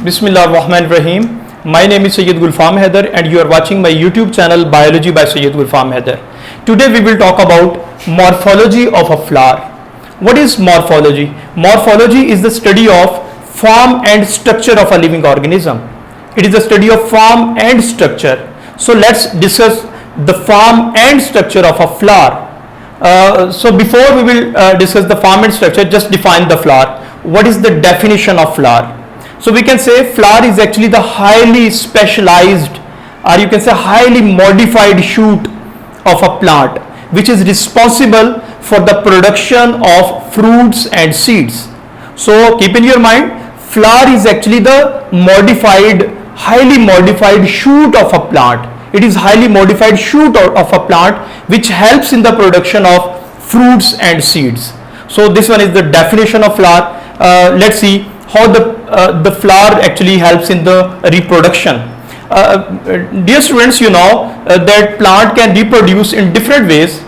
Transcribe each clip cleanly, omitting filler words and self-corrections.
Bismillah ar-Rahman ar-Rahim. My name is Sayyid Gulfam Haider and you are watching my YouTube channel Biology by Sayyid Gulfam Haider. Today we will talk about morphology of a flower. What is morphology? Morphology is the study of form and structure of a living organism. It is the study of form and structure. So let's discuss the form and structure of a flower. So before we will discuss the form and structure, just define the flower. What is the definition of flower? So we can say flower is actually the highly specialized, or you can say highly modified shoot of a plant which is responsible for the production of fruits and seeds. So keep in your mind, flower is actually the highly modified shoot of a plant. It is highly modified shoot of a plant which helps in the production of fruits and seeds. So this one is the definition of flower. Let's see how the flower actually helps in the reproduction. Dear students, you know that plant can reproduce in different ways,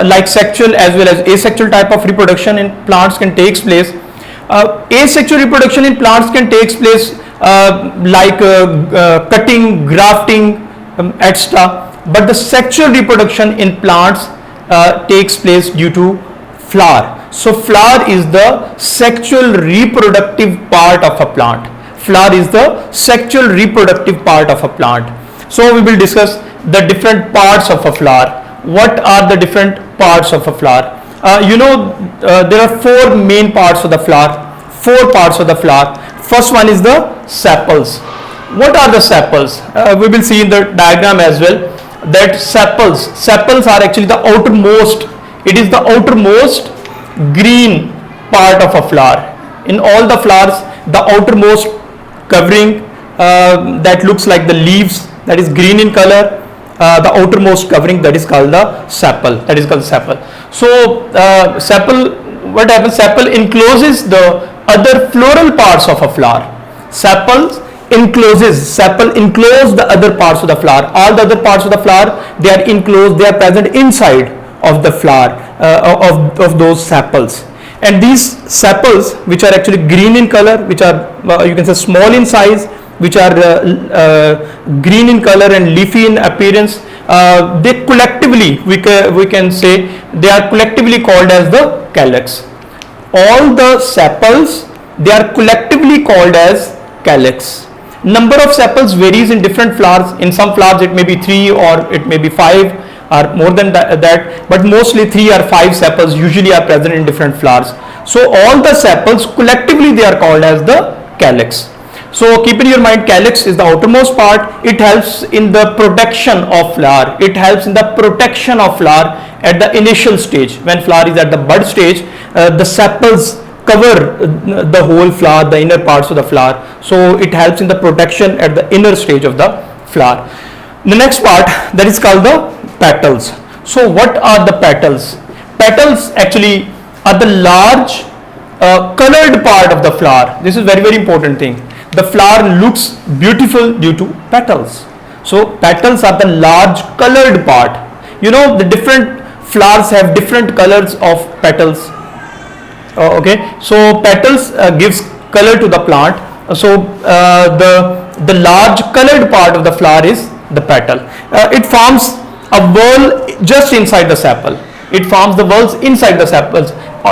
like sexual as well as asexual type of reproduction in plants can take place. Asexual reproduction in plants can take place like cutting, grafting, etc. But the sexual reproduction in plants takes place due to flower. So flower is the sexual reproductive part of a plant. Flower is the sexual reproductive part of a plant. So we will discuss the different parts of a flower. What are the different parts of a flower? There are four main parts of the flower. Four parts of the flower. First one is the sepals. What are the sepals? We will see in the diagram as well that sepals are actually the outermost. It is the outermost green part of a flower. In all the flowers, the outermost covering that looks like the leaves, that is green in color, the outermost covering, that is called the sepal. So what happens? Sepal encloses the other floral parts of a flower. Sepal enclose the other parts of the flower. All the other parts of the flower, they are enclosed, they are present inside of the flower, of those sepals. And these sepals, which are actually green in color, which are you can say small in size, which are green in color and leafy in appearance, they collectively, we can say they are collectively called as the calyx. All the sepals, they are collectively called as calyx. Number of sepals varies in different flowers. In some flowers it may be 3 or it may be 5 or more than that, but mostly 3 or 5 sepals usually are present in different flowers. So all the sepals collectively, they are called as the calyx. So keep in your mind, calyx is the outermost part. It helps in the protection of flower. It helps in the protection of flower at the initial stage. When flower is at the bud stage, the sepals cover the whole flower, the inner parts of the flower. So it helps in the protection at the inner stage of the flower. The next part, that is called the petals. So what are the petals? Petals actually are the large colored part of the flower. This is very important thing. The flower looks beautiful due to petals. So petals are the large colored part. You know, the different flowers have different colors of petals. Okay, so petals gives color to the plant. So the large colored part of the flower is the petal. It forms a whorl just inside the sepal. It forms the whorls inside the sepals.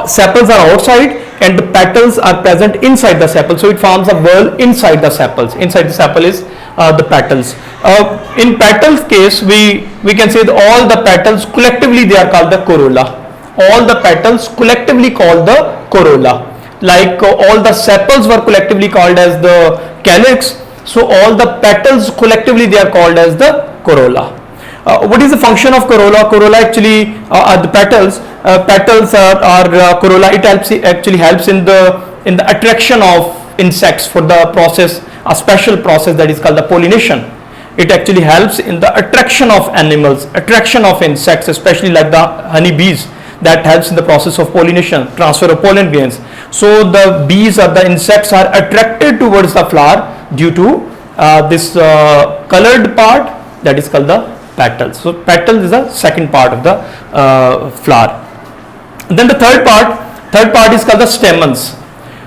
Sepals are outside and the petals are present inside the sepal. So it forms a whorl inside the sepals. Inside the sepal is the petals. In petals case, we can say that all the petals collectively, they are called the corolla. All the petals collectively called the corolla. Like all the sepals were collectively called as the calyx. So all the petals collectively, they are called as the corolla. What is the function of corolla? Corolla actually are the petals. Petals are corolla. It actually helps in the attraction of insects for the process, a special process that is called the pollination. It actually helps in the attraction of animals, attraction of insects, especially like the honeybees. That helps in the process of pollination, transfer of pollen grains. So the bees or the insects are attracted towards the flower due to this colored part, that is called the petals. So petals is the second part of the flower. Then the third part is called the stamens.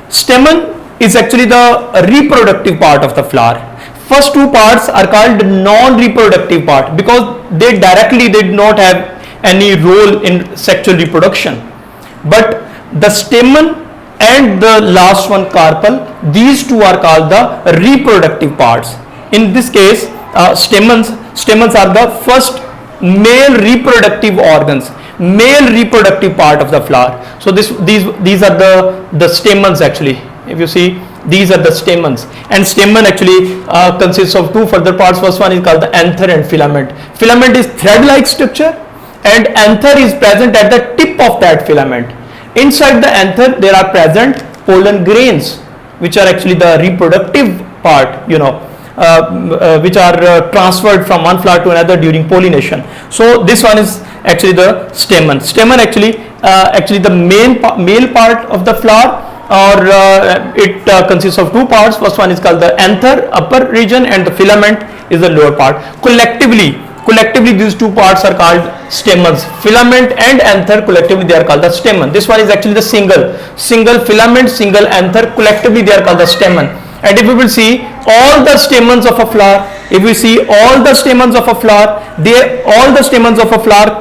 Stamen is actually the reproductive part of the flower. First two parts are called non-reproductive part because they did not have any role in sexual reproduction. But the stamen and the last one carpel, these two are called the reproductive parts. In this case, stamens are the first male reproductive organs, male reproductive part of the flower. So these are the stamens actually. If you see, these are the stamens, and stamen actually consists of two further parts. First one is called the anther and filament. Filament is thread-like structure, and anther is present at the tip of that filament. Inside the anther there are present pollen grains, which are actually the reproductive part, which are transferred from one flower to another during pollination. So this one is actually the stamen. Stamen actually the male part of the flower, or it consists of two parts. First one is called the anther, upper region, and the filament is the lower part. Collectively these two parts are called stamens. Filament and anther, collectively they are called the stamen. This one is actually the single filament, single anther, collectively they are called the stamen. And if we will see all the stamens of a flower,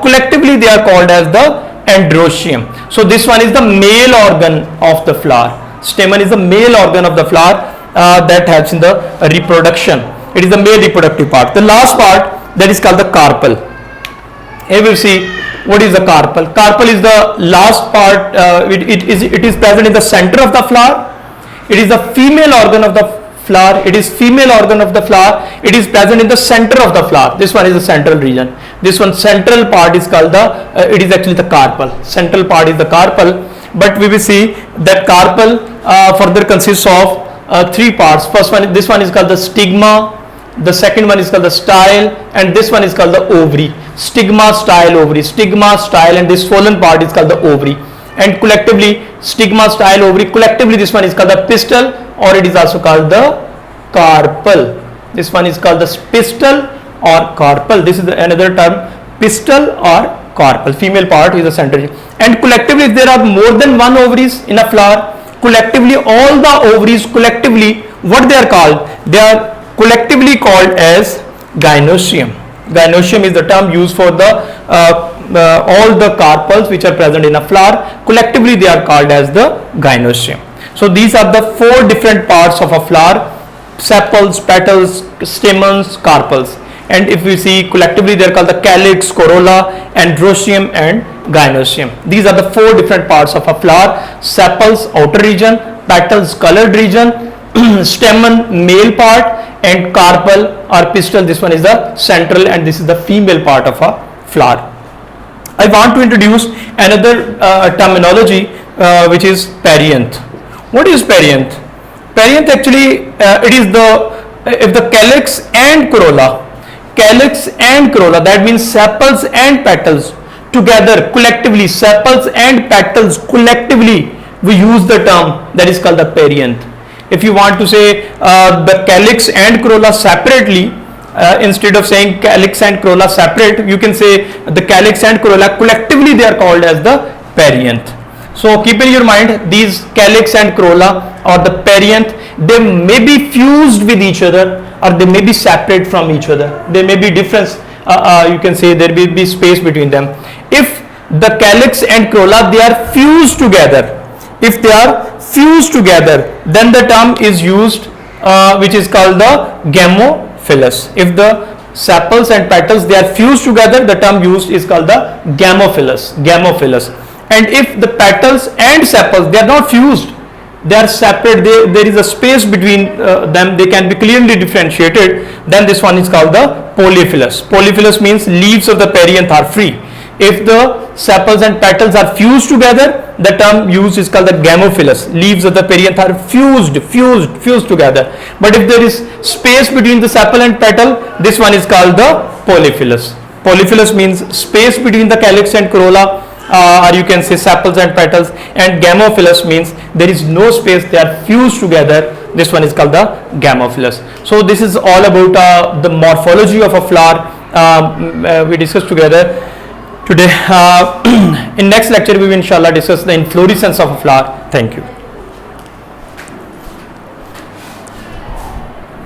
collectively they are called as the androecium. So this one is the male organ of the flower. Stamen is the male organ of the flower that helps in the reproduction. It is the male reproductive part. The last part, that is called the carpel. Here we see what is the carpel. Carpel is the last part. It is present in the center of the flower. It is the female organ of the flower. It is present in the center of the flower. This one is the central region. This one central part is called it is actually the carpel. Central part is the carpel. But we will see that carpel further consists of three parts. First one, this one is called the stigma. The second one is called the style, and this one is called the ovary. Stigma, style, ovary. Stigma, style, and this swollen part is called the ovary. And collectively, stigma, style, ovary, collectively this one is called the pistil, or it is also called the carpel. This one is called the pistil or carpel. This is another term, pistil or carpel. Female part is the center. And collectively, if there are more than one ovaries in a flower, collectively all the ovaries collectively, what they are called? They are collectively called as gynoecium. Gynoecium is the term used for the all the carpels which are present in a flower. Collectively they are called as the gynoecium. So these are the four different parts of a flower: sepals, petals, stamens, carpels. And if we see collectively they are called the calyx, corolla, androecium and gynoecium. These are the four different parts of a flower: sepals, outer region; petals, colored region; stamen, male part; and carpel or pistil, this one is the central, and this is the female part of a flower. I want to introduce another terminology which is perianth. What is perianth? Perianth actually it is if the calyx and corolla, that means sepals and petals together, collectively, sepals and petals collectively, we use the term that is called the perianth. If you want to say the calyx and corolla separately, instead of saying calyx and corolla separate, you can say the calyx and corolla collectively they are called as the perianth. So keep in your mind, these calyx and corolla or the perianth, they may be fused with each other or they may be separate from each other. There may be difference, you can say there may be space between them. If the calyx and corolla they are fused together, then the term is used which is called the gamophilous. If the sepals and petals they are fused together, the term used is called the gamophilous. And if the petals and sepals they are not fused, they are separate, there is a space between them, they can be clearly differentiated, then this one is called the polyphilous. Polyphilous means leaves of the perianth are free. If the sepals and petals are fused together, the term used is called the gamophilous. Leaves of the perianth are fused together. But if there is space between the sepal and petal, this one is called the polyphilous. Polyphilous means space between the calyx and corolla, or you can say sepals and petals, and gamophilous means there is no space, they are fused together. This one is called the gamophilous. So this is all about the morphology of a flower we discussed together today. In next lecture we will inshallah discuss the inflorescence of a flower. Thank you.